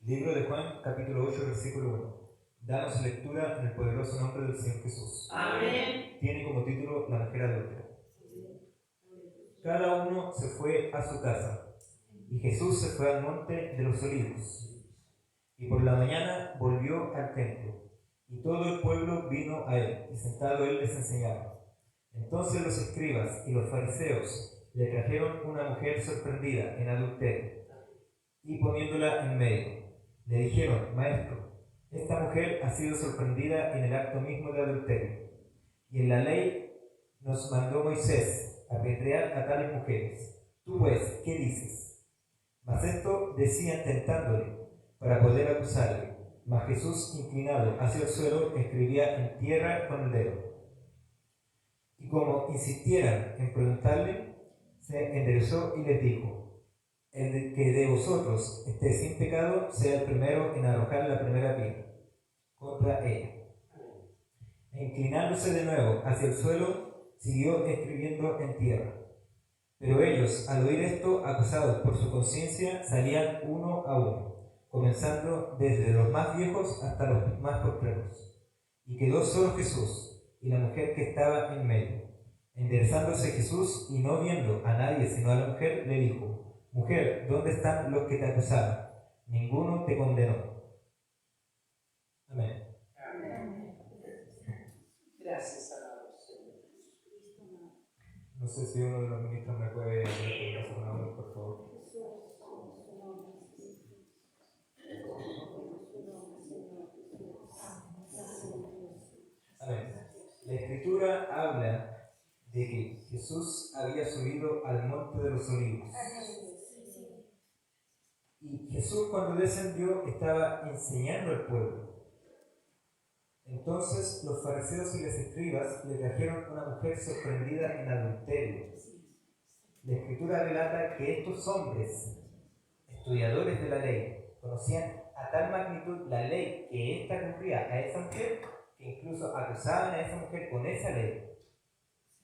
Libro de Juan, capítulo 8, versículo 1. Damos lectura en el poderoso nombre del Señor Jesús. Amén. Tiene como título La mujer adúltera. Cada uno se fue a su casa, y Jesús se fue al monte de los Olivos. Y por la mañana volvió al templo, y todo el pueblo vino a él, y sentado él les enseñaba. Entonces los escribas y los fariseos le trajeron una mujer sorprendida en adulterio, y poniéndola en medio, le dijeron: Maestro, esta mujer ha sido sorprendida en el acto mismo de adulterio, y en la ley nos mandó Moisés apedrear a tales mujeres. Tú pues, ¿qué dices? Mas esto decían tentándole, para poder acusarle. Mas Jesús, inclinado hacia el suelo, escribía en tierra con el dedo. Y como insistieran en preguntarle, se enderezó y les dijo: el que de vosotros esté sin pecado, sea el primero en arrojar la primera piedra contra ella. E inclinándose de nuevo hacia el suelo, siguió escribiendo en tierra. Pero ellos, al oír esto, acusados por su conciencia, salían uno a uno, comenzando desde los más viejos hasta los más postreros. Y quedó solo Jesús y la mujer que estaba en medio. Enderezándose Jesús y no viendo a nadie sino a la mujer, le dijo: Mujer, ¿dónde están los que te acusaban? Ninguno te condenó. Amén. Amén. Gracias a Dios. No sé si uno de los ministros me puede hacer una voz, por favor. Amén. La Escritura habla de que Jesús había subido al monte de los Olivos. Y Jesús, cuando descendió, estaba enseñando al pueblo. Entonces los fariseos y los escribas le trajeron una mujer sorprendida en adulterio. La Escritura relata que estos hombres, estudiadores de la ley, conocían a tal magnitud la ley que ésta cumplía a esa mujer, que incluso acusaban a esa mujer con esa ley.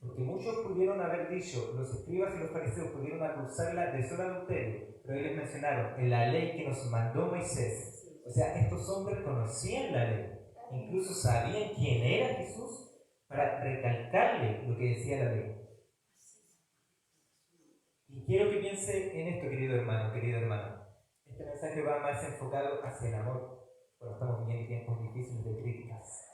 Porque muchos pudieron haber dicho, los escribas y los fariseos pudieron acusarla de solo adulterio, pero ellos mencionaron en la ley que nos mandó Moisés. O sea, estos hombres conocían la ley, incluso sabían quién era Jesús para recalcarle lo que decía la ley. Y quiero que piense en esto, querido hermano, querida hermana. Este mensaje va más enfocado hacia el amor, cuando estamos viviendo tiempos difíciles de críticas.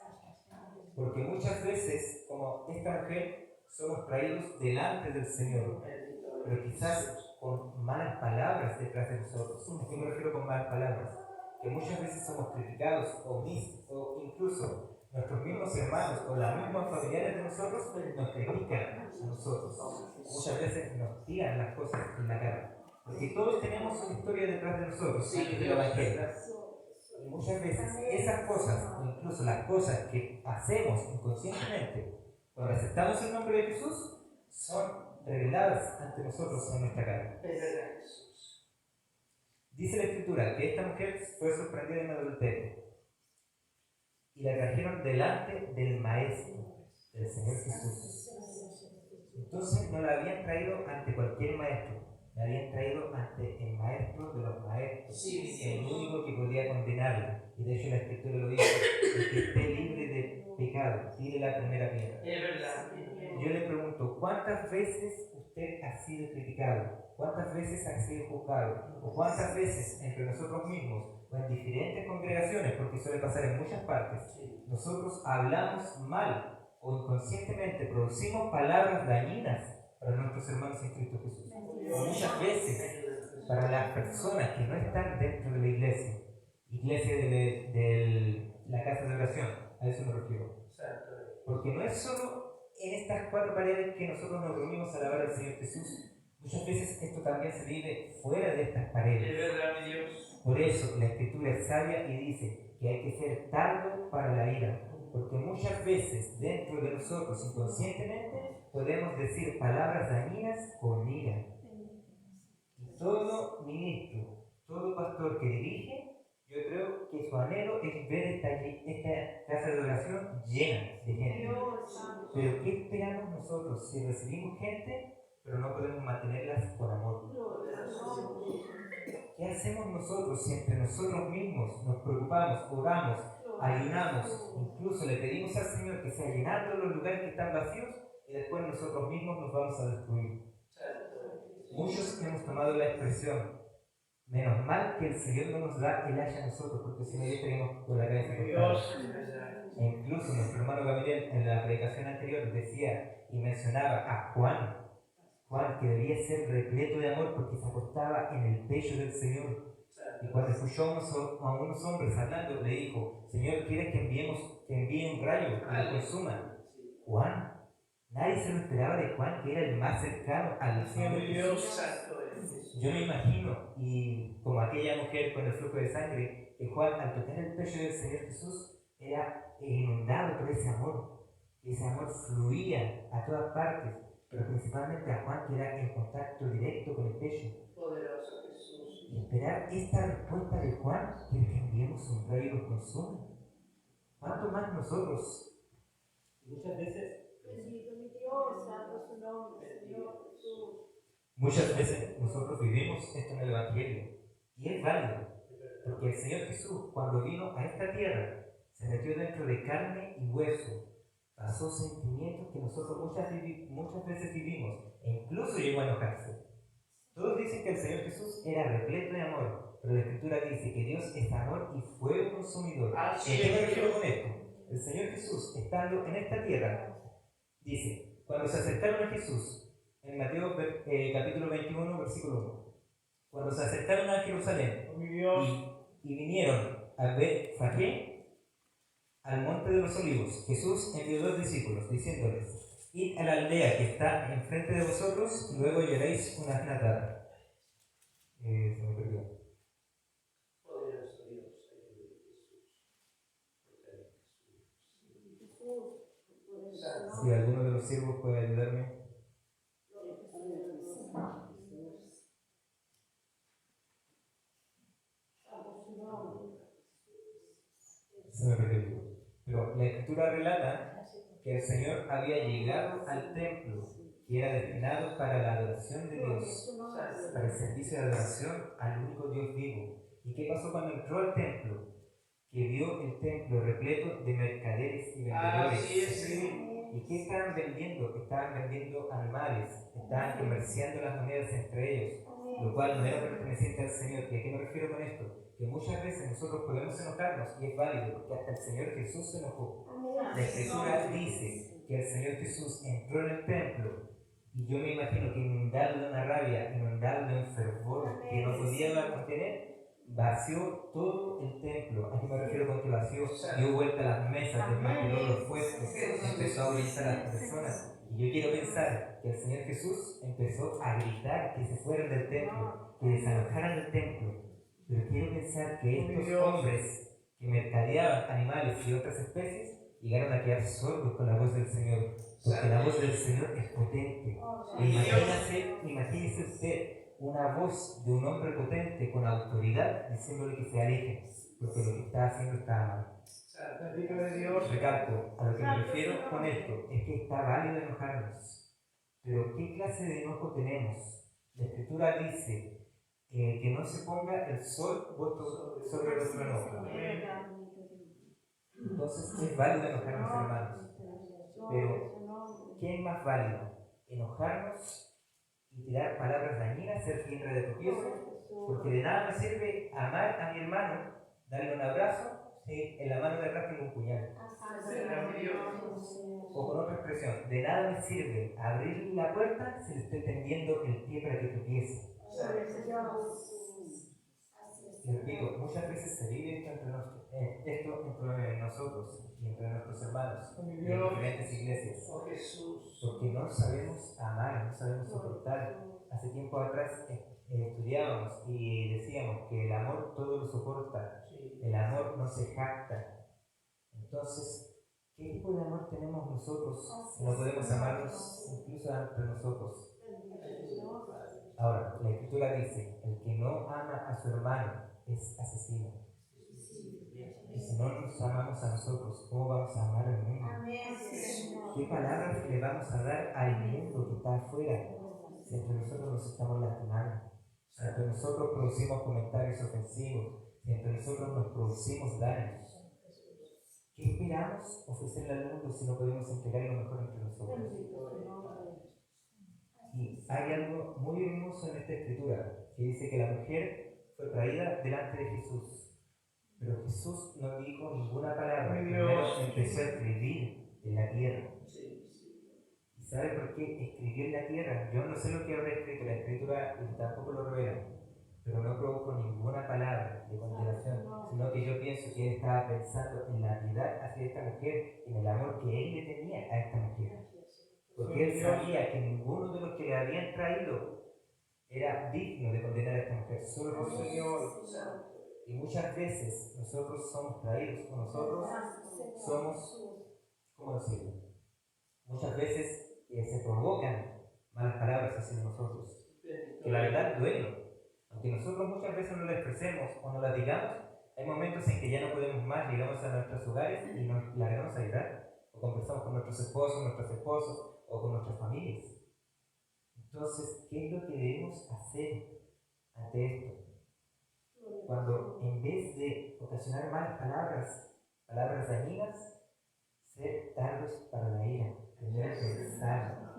Porque muchas veces, como esta mujer, somos traídos delante del Señor, pero quizás con malas palabras detrás de nosotros. ¿A qué me refiero con malas palabras? Que muchas veces somos criticados o incluso nuestros mismos hermanos o las mismas familiares de nosotros nos critican a nosotros. Muchas veces nos tiran las cosas en la cara. Porque todos tenemos una historia detrás de nosotros, antes del Evangelio. Y muchas veces esas cosas, o incluso las cosas que hacemos inconscientemente, cuando aceptamos el nombre de Jesús, son reveladas ante nosotros en nuestra cara. Dice la Escritura que esta mujer fue sorprendida en adulterio y la trajeron delante del Maestro, del Señor Jesús. Entonces no la habían traído ante cualquier maestro, la habían traído ante el Maestro de los maestros, el único que podía condenarla. Y de hecho la Escritura lo dice: el que esté libre de pecado, tire la primera piedra. Es verdad. Yo le pregunto, ¿cuántas veces usted ha sido criticado? ¿Cuántas veces ha sido juzgado? ¿O cuántas veces entre nosotros mismos o en diferentes congregaciones, porque suele pasar en muchas partes, nosotros hablamos mal o inconscientemente producimos palabras dañinas para nuestros hermanos en Cristo Jesús? Muchas veces para las personas que no están dentro de la iglesia de la casa de oración, a eso me refiero. Porque no es solo en estas cuatro paredes que nosotros nos reunimos a alabar al Señor Jesús. Muchas veces esto también se vive fuera de estas paredes. Es verdad, mi Dios. Por eso la Escritura es sabia y dice que hay que ser tardo para la ira. Porque muchas veces dentro de nosotros inconscientemente podemos decir palabras dañinas con ira. Y todo ministro, todo pastor que dirige, yo creo que su anhelo es ver esta casa de oración llena de gente. Pero ¿qué esperamos nosotros si recibimos gente, pero no podemos mantenerlas con amor? ¿Qué hacemos nosotros si entre nosotros mismos nos preocupamos, oramos, ayunamos, incluso le pedimos al Señor que sea llenando los lugares que están vacíos y después nosotros mismos nos vamos a destruir? Muchos hemos tomado la expresión: menos mal que el Señor no nos da el haya a nosotros, porque si no ya estaríamos con la cabeza cortada. E incluso nuestro hermano Gabriel en la predicación anterior decía y mencionaba a Juan que debía ser repleto de amor porque se acostaba en el pecho del Señor. Y cuando escuchó a unos hombres hablando, le dijo: Señor, ¿quieres que envíe un rayo y lo consuma? Juan, nadie se lo esperaba de Juan, que era el más cercano al Señor Jesús. Yo me imagino, y como aquella mujer con el flujo de sangre, que Juan, al tocar el pecho del Señor Jesús, era inundado por ese amor. Ese amor fluía a todas partes, pero principalmente a Juan, que era en contacto directo con el pecho. Poderoso Jesús. Y esperar esta respuesta de Juan, que enviemos un rayo y lo consume. ¿Cuánto más nosotros? Muchas veces nosotros vivimos esto en el Evangelio, y es válido, porque el Señor Jesús, cuando vino a esta tierra, se metió dentro de carne y hueso, pasó sentimientos que nosotros muchas veces vivimos, e incluso llegó a enojarse. Todos dicen que el Señor Jesús era repleto de amor, pero la Escritura dice que Dios es amor y fuego consumidor. ¿En qué me refiero con esto? El Señor Jesús, estando en esta tierra, dice: cuando se acercaron a Jesús, en Mateo capítulo 21, versículo 1, cuando se acercaron a Jerusalén y vinieron a Betfagé, al monte de los olivos, Jesús envió 2 discípulos, diciéndoles: id a la aldea que está enfrente de vosotros, y luego hallaréis una asna atada. Se me perdió. Poderoso Dios. Si alguno de los siervos puede ayudarme. Se me perdió. Pero la Escritura relata que el Señor había llegado al templo que era destinado para la adoración de Dios, para el servicio de adoración al único Dios vivo. ¿Y qué pasó cuando entró al templo? Que vio el templo repleto de mercaderes y vendedores. ¿Y qué estaban vendiendo? Estaban vendiendo animales, estaban comerciando las monedas entre ellos, lo cual no era perteneciente al Señor. ¿Y a qué me refiero con esto? Que muchas veces nosotros podemos enojarnos, y es válido, porque hasta el Señor Jesús se enojó. La Escritura dice que el Señor Jesús entró en el templo, y yo me imagino que inundado de una rabia, inundado de un fervor que no podía contener, vació todo el templo. ¿A qué me refiero con que vació? Dio vuelta a las mesas, desmanteló los puestos, empezó a ahuyentar a las personas. Y yo quiero pensar que el Señor Jesús empezó a gritar que se fueran del templo, que desalojaran el templo. Pero quiero pensar que estos hombres que mercadeaban animales y otras especies llegaron a quedar sordos con la voz del Señor, porque la voz del Señor es potente. Imagínese usted una voz de un hombre potente con autoridad diciéndole que se aleje, porque lo que está haciendo está mal. Recalco, a lo que me refiero con esto es que está válido enojarnos, pero ¿qué clase de enojo tenemos? La Escritura dice que no se ponga el sol sobre nuestro enojo. Entonces es válido enojarnos, hermanos, pero ¿qué es más válido? ¿Enojarnos y tirar palabras dañinas, ser piedra de tropiezo? Porque de nada me sirve amar a mi hermano, darle un abrazo, si en la mano de atrás tengo un puñal. O con otra expresión, de nada me sirve abrir la puerta si le estoy tendiendo el pie para que tropiece. Y repito, muchas veces se vive esto entre nosotros y entre nuestros hermanos y en diferentes iglesias, porque no sabemos amar, no sabemos soportar. Hace tiempo atrás estudiábamos y decíamos que el amor todo lo soporta, el amor no se jacta. Entonces, ¿qué tipo de amor tenemos nosotros si no podemos amarnos incluso entre nosotros? Ahora, la Escritura dice: el que no ama a su hermano es asesino. Y si no nos amamos a nosotros, ¿cómo vamos a amar al mundo? ¿Qué palabras le vamos a dar al mundo que está afuera si entre nosotros nos estamos lastimando? Si entre nosotros producimos comentarios ofensivos, si entre nosotros nos producimos daños, ¿qué esperamos ofrecerle al mundo si no podemos entregar lo mejor entre nosotros? Y hay algo muy hermoso en esta escritura, que dice que la mujer fue traída delante de Jesús, pero Jesús no dijo ninguna palabra, primero empezó a escribir en la tierra. ¿Y sabe por qué escribió en la tierra? Yo no sé lo que habrá escrito la escritura y tampoco lo revela, pero no produjo ninguna palabra de condenación, sino que yo pienso que él estaba pensando en la piedad hacia esta mujer, en el amor que él le tenía a esta mujer. Porque él sabía que ninguno de los que le habían traído era digno de condenar a esta mujer, solo el Señor. Y muchas veces nosotros somos traídos, o nosotros somos, ¿cómo decirlo? Muchas veces se provocan malas palabras hacia nosotros, que la verdad duele. Aunque nosotros muchas veces no las expresemos o no las digamos, hay momentos en que ya no podemos más, llegamos a nuestros hogares y nos largamos a llorar, o conversamos con nuestros esposos, nuestras esposas, o con nuestras familias. Entonces, ¿qué es lo que debemos hacer ante esto? Cuando en vez de ocasionar malas palabras dañinas, ser tardos para la ira, primero pensar,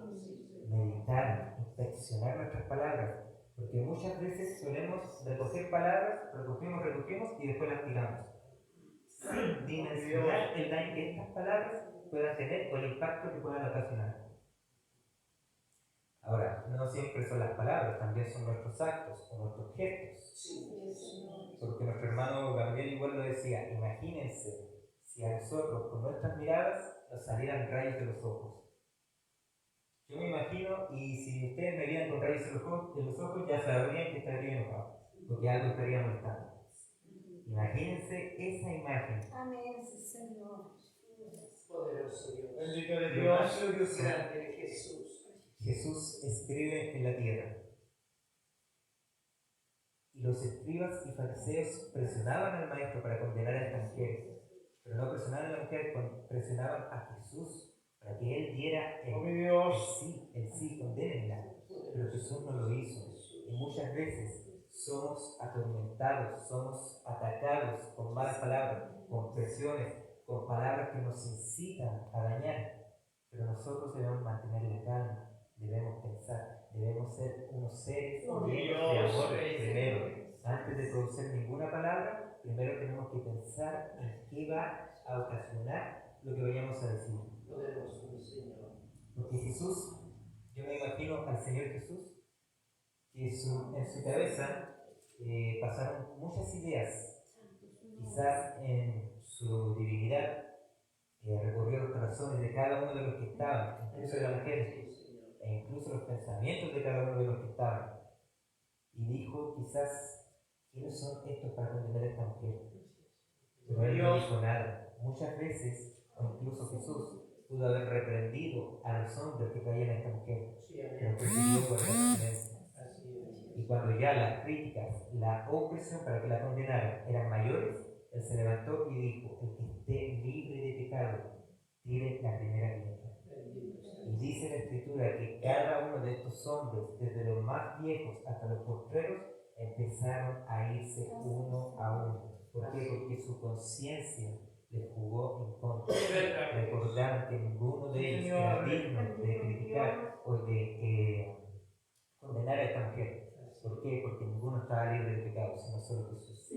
meditar, inspeccionar nuestras palabras, porque muchas veces solemos recoger palabras, recogemos y después las tiramos, sin dimensionar el daño que estas palabras puedan tener o el impacto que puedan ocasionar. Ahora, no siempre son las palabras, también son nuestros actos o nuestros gestos. Porque nuestro hermano Gabriel igual lo decía, imagínense si a nosotros con nuestras miradas nos salieran rayos de los ojos. Yo me imagino, y si ustedes me vieran con rayos de los ojos, ya sabrían que estaría enojado, porque algo estaría molestando. Imagínense esa imagen. Amén, Señor. Poderoso Dios. Bendito de Dios. Grande de Jesús. Jesús escribe en la tierra. Y los escribas y fariseos presionaban al maestro para condenar a esta mujer. Pero no presionaban a la mujer, presionaban a Jesús para que él diera el sí, condénenla. Pero Jesús no lo hizo. Y muchas veces somos atormentados, somos atacados con malas palabras, con presiones, con palabras que nos incitan a dañar. Pero nosotros debemos mantener la calma. Debemos pensar, debemos ser unos seres llenos de amor primero. Antes de producir ninguna palabra, primero tenemos que pensar en qué va a ocasionar lo que vayamos a decir. Porque Jesús, yo me imagino al Señor Jesús, que en su cabeza pasaron muchas ideas, quizás en su divinidad, recorrió los corazones de cada uno de los que estaban, incluso de la mujer, e incluso los pensamientos de cada uno de los que estaban. Y dijo quizás, ¿quiénes son estos para condenar a esta mujer? Pero él no dijo nada. Muchas veces, o incluso Jesús, pudo haber reprendido a los hombres que traían a esta mujer, pero prefirió guardar silencio. Y cuando ya las críticas, la opresión para que la condenaran eran mayores, él se levantó y dijo, el que esté libre de pecado, tire la primera piedra. Y dice la Escritura que cada uno de estos hombres, desde los más viejos hasta los postreros, empezaron a irse uno a uno. ¿Por qué? Porque su conciencia les jugó en contra. Recordaron que ninguno de ellos era digno de criticar o de condenar a esta mujer. ¿Por qué? Porque ninguno estaba libre de pecado, sino solo Jesús.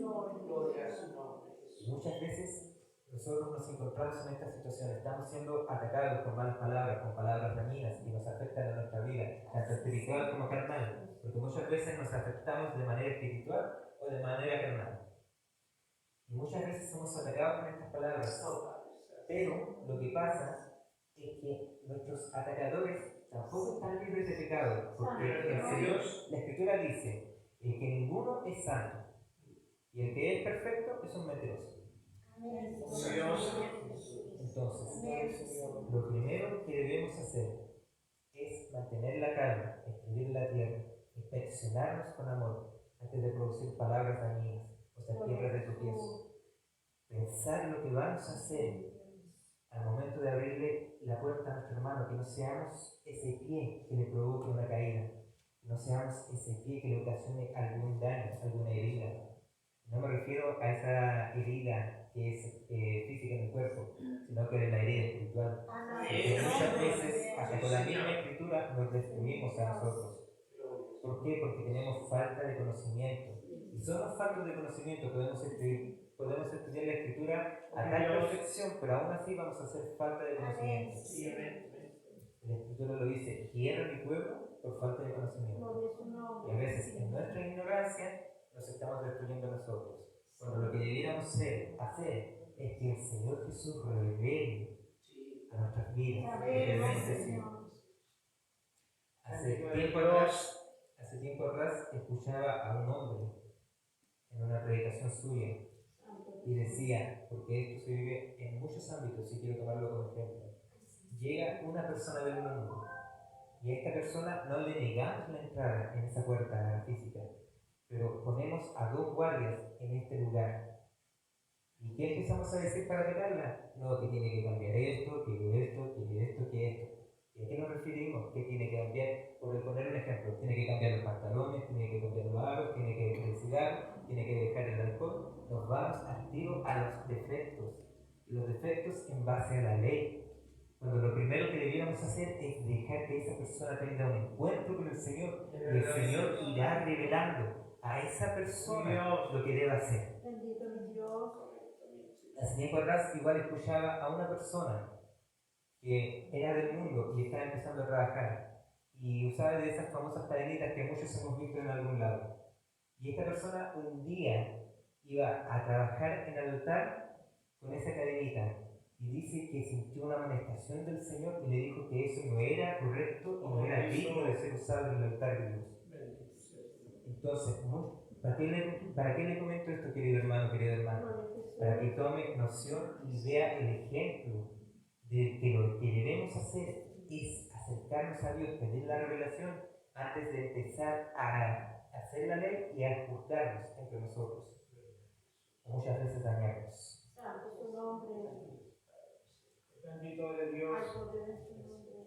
Muchas veces nosotros nos encontramos en esta situación, estamos siendo atacados con malas palabras, con palabras dañinas que nos afectan a nuestra vida, tanto espiritual como carnal, porque muchas veces nos afectamos de manera espiritual o de manera carnal. Y muchas veces somos atacados con estas palabras, pero lo que pasa es que nuestros atacadores tampoco están libres de pecado, porque el Señor, la Escritura dice, el que ninguno es santo, y el que es perfecto es un mentiroso. Entonces, lo primero que debemos hacer es mantener la calma, escribir la tierra, inspeccionarnos con amor antes de producir palabras dañinas, o sea, tierra de tropiezo. Pensar lo que vamos a hacer al momento de abrirle la puerta a nuestro hermano, que no seamos ese pie que le provoque una caída, No seamos ese pie que le ocasione algún daño, alguna herida. No me refiero a esa herida que es física en el cuerpo, sino que es la herida espiritual. Porque muchas veces, hasta con la misma escritura, nos destruimos a nosotros. ¿Por qué? Porque tenemos falta de conocimiento. Y somos faltos de conocimiento, podemos estudiar la escritura a tal perfección, pero aún así vamos a hacer falta de conocimiento. La escritura lo dice, quiero mi pueblo por falta de conocimiento. Y a veces en nuestra ignorancia nos estamos destruyendo nosotros. Cuando lo que debiéramos hacer es que el Señor Jesús revele a nuestras vidas. Hace tiempo atrás escuchaba a un hombre en una predicación suya y decía, porque esto se vive en muchos ámbitos y quiero tomarlo como ejemplo. Llega una persona del mundo y a esta persona no le negamos la entrada en esa puerta física, pero ponemos a 2 guardias en este lugar. ¿Y qué empezamos a decir para atacarla? No, que tiene que cambiar esto, que esto, que esto, que esto. ¿Y a qué nos referimos? ¿Qué tiene que cambiar? Por poner un ejemplo, tiene que cambiar los pantalones, tiene que cambiar los aros, tiene que dejar el cigarro, tiene que dejar el alcohol. Nos vamos al tiro a los defectos. Y los defectos en base a la ley. Cuando lo primero que debiéramos hacer es dejar que esa persona tenga un encuentro con el Señor. Y el Señor irá revelando a esa persona lo que debe hacer. Bendito mi Dios. Hace tiempo atrás igual escuchaba a una persona que era del mundo y estaba empezando a trabajar y usaba de esas famosas cadenitas que muchos hemos visto en algún lado. Y esta persona un día iba a trabajar en el altar con esa cadenita y dice que sintió una amonestación del Señor y le dijo que eso no era correcto y no era digno de ser usado en el altar de Dios. Entonces, ¿para qué le comento esto, querido hermano, querida hermana? Para que tome noción y vea el ejemplo de que lo que debemos hacer es acercarnos a Dios, pedir la revelación antes de empezar a hacer la ley y a juzgarnos entre nosotros. Muchas veces dañarnos. Santo es su nombre. Bendito de Dios. Al poder de su nombre.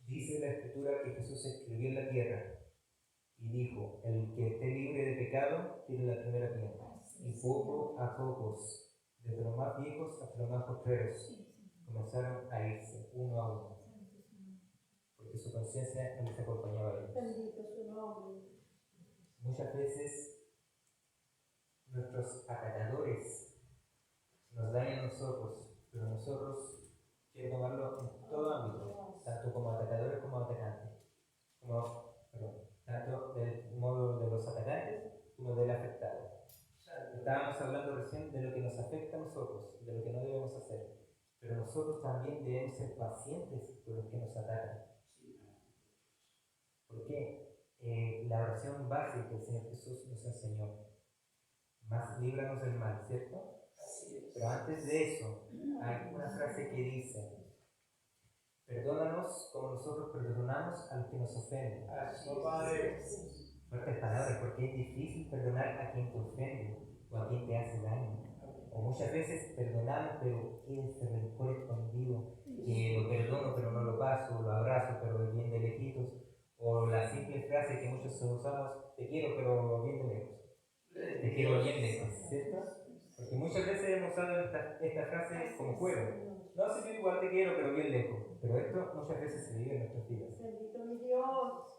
Dice la Escritura que Jesús escribió en la tierra y dijo, el que esté libre de pecado, tiene la primera piedra. Y poco a pocos, desde los más viejos hasta los más postreros, comenzaron a irse uno a uno, porque su conciencia no les acompañaba a ellos. Bendito su nombre. Muchas veces nuestros atacadores nos dañan a nosotros, pero nosotros, quiero tomarlo en todo ámbito, tanto como atacadores como atacantes, tanto del modo de los atacantes como del afectado. Estábamos hablando recién de lo que nos afecta a nosotros, de lo que no debemos hacer, pero nosotros también debemos ser pacientes con los que nos atacan. ¿Por qué? La oración básica que el Señor Jesús nos enseñó, más líbranos del mal, ¿cierto? Pero antes de eso, hay una frase que dice, perdónanos como nosotros perdonamos a los que nos ofenden. Fuertes palabras, porque es difícil perdonar a quien te ofende o a quien te hace daño. O muchas veces perdonamos, pero queda ese rencor escondido, que lo perdono pero no lo paso, lo abrazo pero bien de lejitos, o la simple frase que muchos usamos, te quiero pero bien de lejos. Te quiero bien lejos, ¿cierto? Porque muchas veces hemos usado esta frase como juego. No sé si igual te quiero pero bien lejos, pero esto muchas veces se vive en nuestras vidas. Bendito mi Dios.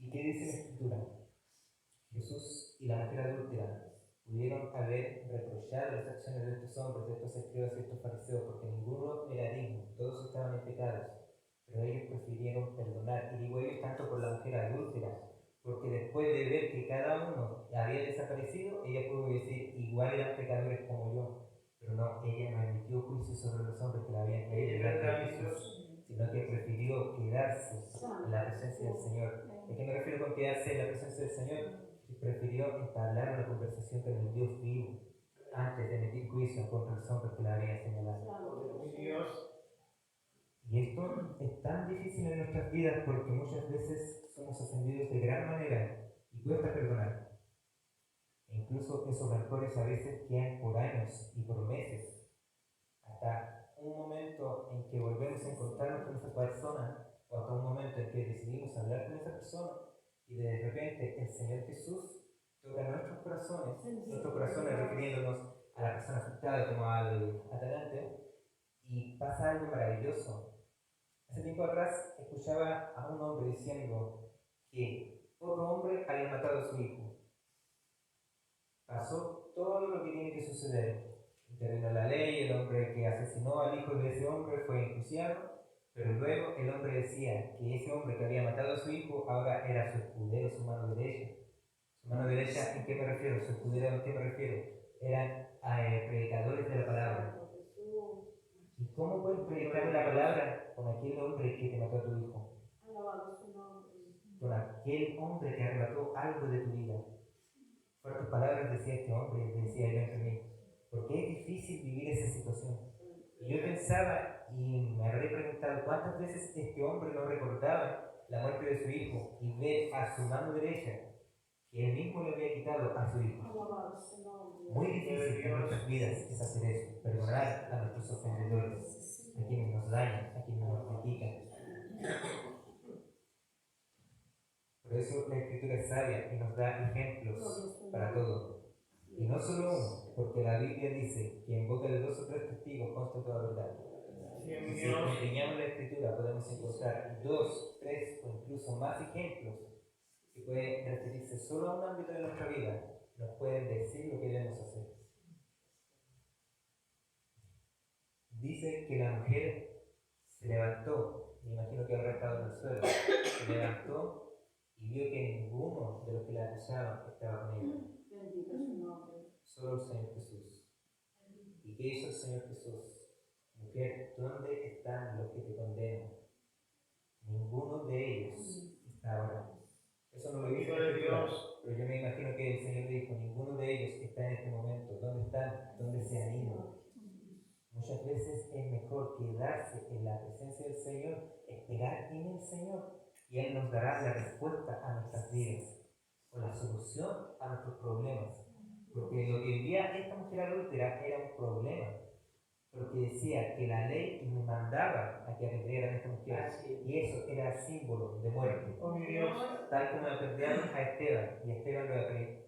¿Y qué dice la Escritura? Jesús y la mujer adúltera pudieron haber reprochado las acciones de estos hombres, de estos escribas y estos fariseos, porque ninguno era digno, todos estaban en pecados, pero ellos prefirieron perdonar. Y digo ellos tanto por la mujer adúltera, porque después de ver que cada uno había desaparecido, ella pudo decir, igual eran pecadores como yo, pero no, ella no emitió juicio sobre los hombres que la habían creído delante de Jesús, sino que prefirió quedarse en la presencia del Señor. ¿A qué me refiero con quedarse en la presencia del Señor? Prefirió entablar una conversación con el Dios vivo antes de emitir juicio contra los hombres que la habían señalado. Y esto es tan difícil en nuestras vidas porque muchas veces somos ofendidos de gran manera y cuesta perdonar. E incluso esos rencores a veces quedan por años y por meses, hasta un momento en que volvemos a encontrarnos con esa persona o hasta un momento en que decidimos hablar con esa persona y de repente el Señor Jesús toca nuestros corazones refiriéndonos a la persona afectada como al atacante, y pasa algo maravilloso. Hace tiempo atrás escuchaba a un hombre diciendo que otro hombre había matado a su hijo. Pasó todo lo que tiene que suceder. Intervino la ley, el hombre que asesinó al hijo de ese hombre fue enjuiciado, pero luego el hombre decía que ese hombre que había matado a su hijo ahora era su escudero, su mano derecha. ¿Su mano derecha en qué me refiero? ¿Su escudero en qué me refiero? Eran predicadores de la palabra. ¿Y cómo puedes predicar la palabra con aquel hombre que te mató a tu hijo? Con aquel hombre que arrebató algo de tu vida. Fuertes palabras decía este hombre, decía yo entre mí. Porque es difícil vivir esa situación. Y yo pensaba y me habré preguntado cuántas veces este hombre no recordaba la muerte de su hijo y ver a su mano derecha que él mismo le había quitado a su hijo. Muy difícil en nuestras vidas es hacer eso, perdonar a nuestros ofendedores, a quienes nos dañan, a quienes nos critican. Por eso la Escritura es sabia y nos da ejemplos para todo. Y no solo uno, porque la Biblia dice que en boca de 2 o 3 testigos consta toda verdad. Si empeñamos la Escritura podemos encontrar 2, 3 o incluso más ejemplos que pueden referirse solo a un ámbito de nuestra vida, nos pueden decir lo que debemos hacer. Dice que la mujer se levantó, me imagino que habrá estado en el suelo, se levantó y vio que ninguno de los que la acusaban estaba con ella. Solo el Señor Jesús. ¿Y qué hizo el Señor Jesús? Mujer, ¿dónde están los que te condenan? Ninguno de ellos está ahora. Eso no lo dice la Escritura, pero yo me imagino que el Señor dijo, ninguno de ellos está en este momento. ¿Dónde están? ¿Dónde se han ido? Muchas veces es mejor quedarse en la presencia del Señor, esperar en el Señor, y Él nos dará la respuesta a nuestras vidas, o la solución a nuestros problemas. Porque lo que vivía esta mujer adúltera era un problema, porque decía que la ley me mandaba a que apedrearan a esta mujer, y eso era símbolo de muerte. Oh, mi Dios. Tal como apedrearon a Esteban, y a Esteban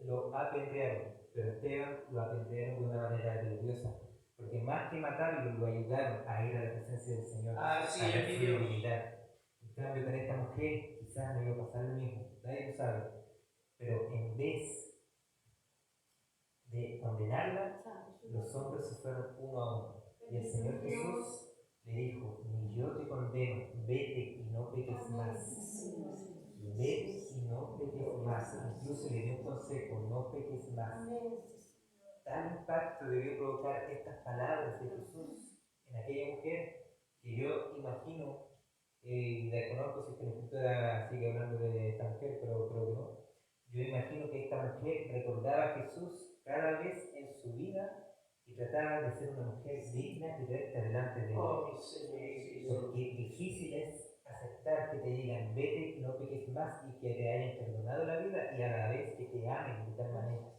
lo apedrearon, pero Esteban lo apedrearon de una manera gloriosa, porque más que matarlo, lo ayudaron a ir a la presencia del Señor, a ver su debilidad. En cambio, con esta mujer quizás no iba a pasar lo mismo, nadie lo sabe, pero en vez de condenarla, los hombres se fueron uno a uno, y el Señor Jesús le dijo, ni yo te condeno, vete y no peques más. Vete y no peques más. Incluso le dio un consejo, no peques más. Tal impacto debió provocar estas palabras de Jesús en aquella mujer, que yo imagino, desconozco si es que la Escritura sigue hablando de esta mujer, pero creo que no. Yo imagino que esta mujer recordaba a Jesús cada vez en su vida y trataba de ser una mujer digna y recta delante de Él. Porque difícil es aceptar que te digan vete y no peques más y que te hayan perdonado la vida y a la vez que te amen de tal manera.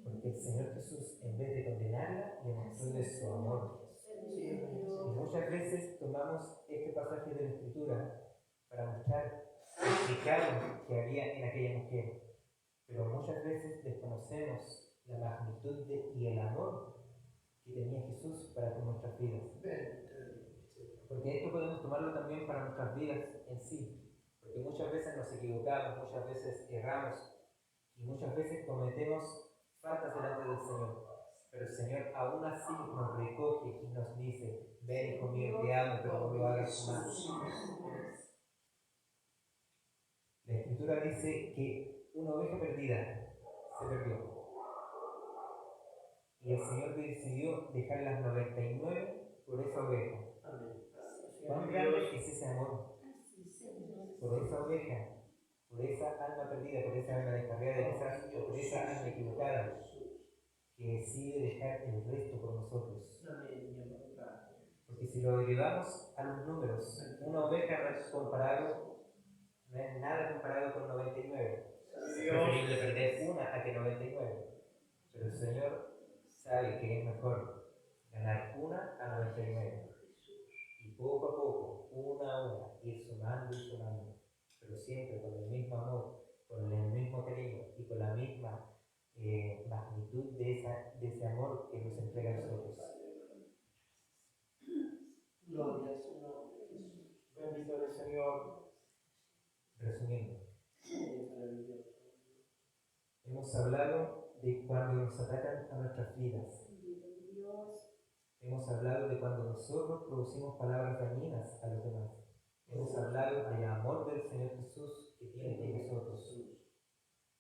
Porque el Señor Jesús, en vez de condenarla, le mostró de su amor. Y muchas veces tomamos este pasaje de la Escritura para mostrar el pecado que había en aquella mujer, pero muchas veces desconocemos la magnitud y el amor que tenía Jesús para con nuestras vidas. Porque esto podemos tomarlo también para nuestras vidas en sí, porque muchas veces nos equivocamos, muchas veces erramos y muchas veces cometemos faltas delante del Señor, pero el Señor aún así nos recoge y nos dice, ven hijo mío, te amo, pero no lo hagas más. La Escritura dice que una oveja perdida se perdió. Y el Señor decidió dejar las 99 por esa oveja. ¿Cuán grande es ese amor? Por esa oveja, por esa alma perdida, por esa alma descarriada, quizás por esa alma equivocada, que decide dejar el resto por nosotros. Porque si lo derivamos a los números, una oveja no es nada comparado con 99. Es preferible perder una a que 99. Pero el Señor sabe que es mejor ganar una a 99. Y poco a poco, una a una, ir sumando, pero siempre con el mismo amor, con el mismo cariño y con la misma magnitud de ese amor que nos entrega a nosotros. Gloria a su nombre. Bendito el Señor. Resumiendo, Es maravilloso. hemos hablado de cuando nos atacan a nuestras vidas. Hemos hablado de cuando nosotros producimos palabras dañinas a los demás. Hemos hablado del amor del Señor Jesús que tiene por nosotros.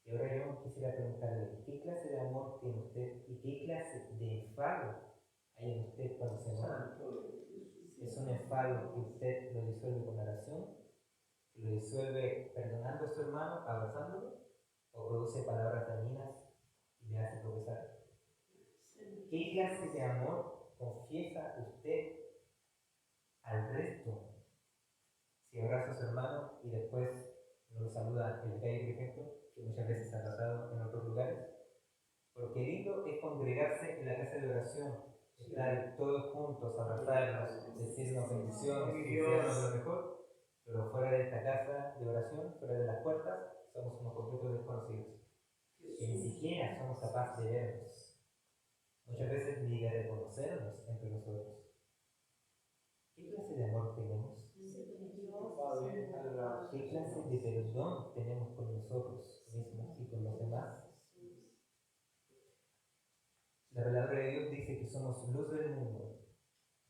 Y ahora yo quisiera preguntarle, ¿qué clase de amor tiene usted y qué clase de enfado hay en usted cuando se enoja? ¿Es un enfado que usted lo disuelve con oración? ¿Que lo disuelve perdonando a su hermano, abrazándolo? ¿O produce palabras dañinas y le hace tropezar? ¿Qué clase de amor confiesa usted al resto? Si abraza a su hermano y después no lo saluda en la calle, por ejemplo, que muchas veces se ha tratado en otros lugares. Porque lindo es congregarse en la casa de oración, estar todos juntos, abrazarnos, decirnos bendiciones, desearnos lo mejor, pero fuera de esta casa de oración, fuera de las puertas, somos unos completos desconocidos, que ni siquiera somos capaces de vernos, muchas veces ni de reconocernos entre nosotros. ¿Qué clase de amor tenemos? ¿Qué clase de perdón tenemos con nosotros mismos y con los demás? La palabra de Dios dice que somos luz del mundo,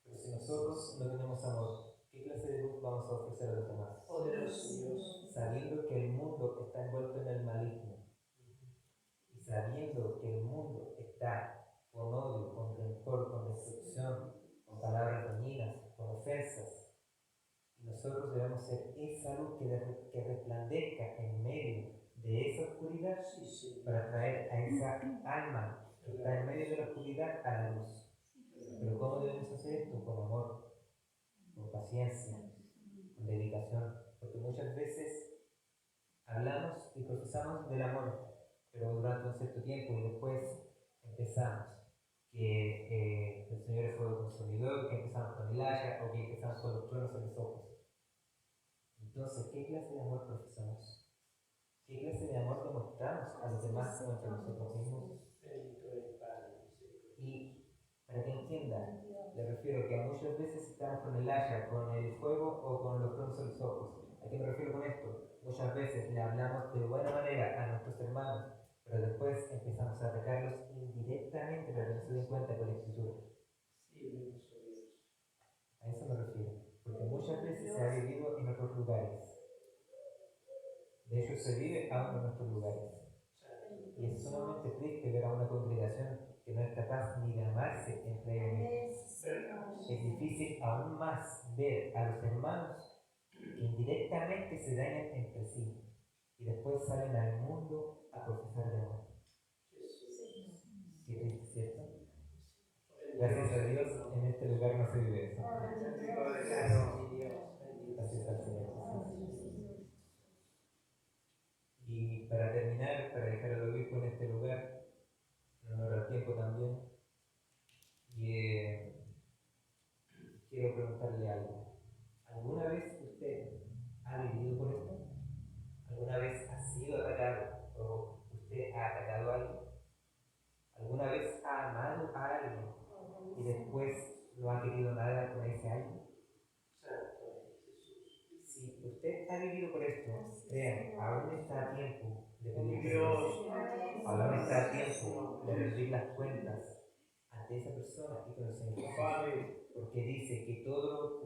pero si nosotros no tenemos amor, ¿qué clase de luz vamos a ofrecer a los demás? Poderoso Dios. Sabiendo que el mundo está envuelto en el maligno y sabiendo que el mundo está con odio, con rencor, con destrucción, con palabras dañinas, con ofensas, nosotros debemos ser esa luz que resplandezca en medio de esa oscuridad para traer a esa alma que está en medio de la oscuridad a la luz. Pero ¿cómo debemos hacer esto? Con amor, con paciencia, con dedicación. Porque muchas veces hablamos y profesamos del amor, pero durante un cierto tiempo y después empezamos que el Señor es fuego consumidor, que empezamos con el haya o que empezamos con los truenos en los ojos. Entonces, ¿qué clase de amor profesamos? ¿Qué clase de amor demostramos a los demás como entre nosotros mismos? Y para que entiendan, le refiero que muchas veces estamos con el haya, con el fuego o con los truenos en los ojos. ¿A qué me refiero con esto? Muchas veces le hablamos de buena manera a nuestros hermanos, pero después empezamos a atacarlos indirectamente para que no se den cuenta con la escritura. A eso me refiero. Porque muchas veces se ha vivido en otros lugares. De hecho, se vive aún en nuestros lugares. Y es sumamente triste ver a una congregación que no es capaz ni de amarse entre ellos. Es difícil aún más ver a los hermanos que indirectamente se dañan entre sí y después salen al mundo a profesar de amor. Qué triste, ¿cierto? Gracias a Dios, en este lugar no se vive eso. Gracias al Señor Jesús. Y para terminar, para dejar al obispo en este lugar, en honor al tiempo también, quiero preguntarle algo. ¿Alguna vez usted ha vivido por esto? ¿Alguna vez ha sido atacado o usted ha atacado a alguien? ¿Alguna vez ha amado a alguien y después no ha querido nada con ese alguien? Si usted ha vivido por esto, créanme, aún está a tiempo de pedir perdón. Aún está a tiempo de rendir las cuentas ante esa persona y con el Señor Jesús. Porque dice que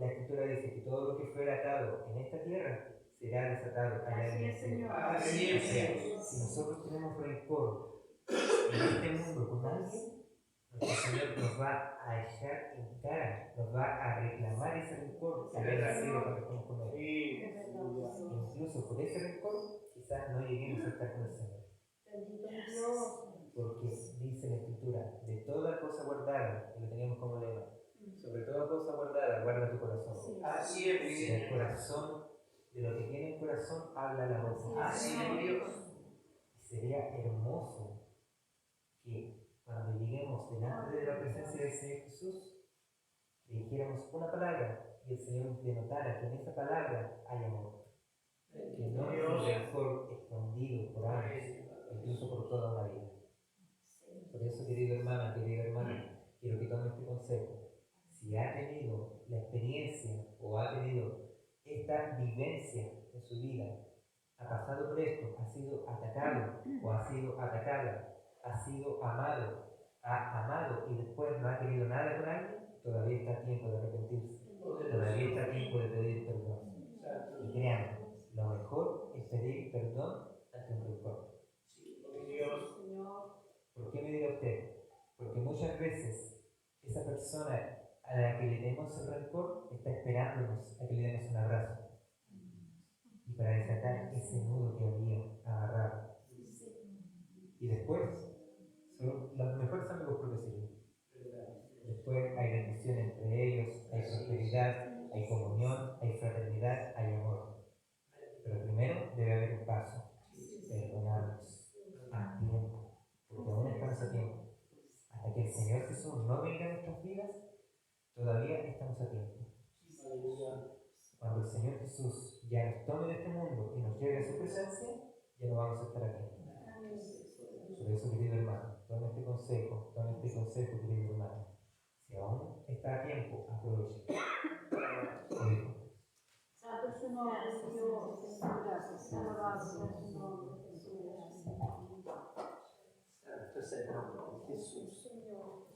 la Escritura dice que todo lo que fuera atado en esta tierra será desatado allá en el cielo. O sea, si nosotros tenemos rencor en este mundo con alguien, nuestro Señor nos va a echar en cara, nos va a reclamar ese rencor que había nacido cuando estamos con Él. Incluso por ese rencor, quizás no lleguemos a estar con el Señor. Porque dice la Escritura, de toda cosa guardada, y lo teníamos como lema, sobre toda cosa guardada, guarda tu corazón. Así es. Del corazón, de lo que tiene el corazón, habla la boca. Así es, Dios. Sería hermoso que cuando lleguemos delante de la presencia del Señor Jesús, le dijéramos una palabra y el Señor denotara que en esa palabra hay amor. Que no es un rencor escondido por años, incluso por toda una vida. Por eso, querido hermano, querida hermana, quiero que tome este consejo. Si ha tenido la experiencia o ha tenido esta vivencia en su vida, ha pasado por esto, ha sido atacado o ha sido atacada, ha sido amado, ha amado y después no ha querido nada con alguien, todavía está a tiempo de arrepentirse, todavía está a tiempo de pedir perdón. Y créanme, lo mejor es pedir perdón ante un rencor. ¿Por qué me dirá usted? Porque muchas veces esa persona a la que le demos el rencor está esperándonos a que le demos un abrazo y para desatar ese nudo que había agarrado. Y después son los mejores amigos por decirlo. Después hay bendición entre ellos, hay prosperidad, hay comunión, hay fraternidad, hay amor. Pero primero debe haber un paso: perdonarnos a tiempo, porque aún estamos a tiempo. Hasta que el Señor Jesús no venga a nuestras vidas, todavía estamos a tiempo. Cuando el Señor Jesús ya nos tome de este mundo y nos lleve a su presencia, ya no vamos a estar aquí. Por eso, querido hermano, tome este consejo, querido hermano. Si aún está a tiempo, aproveche. Santo es su nombre, Dios. Gracias. Alabado sea su nombre, Jesús. Santo es el nombre de Jesús. Señor.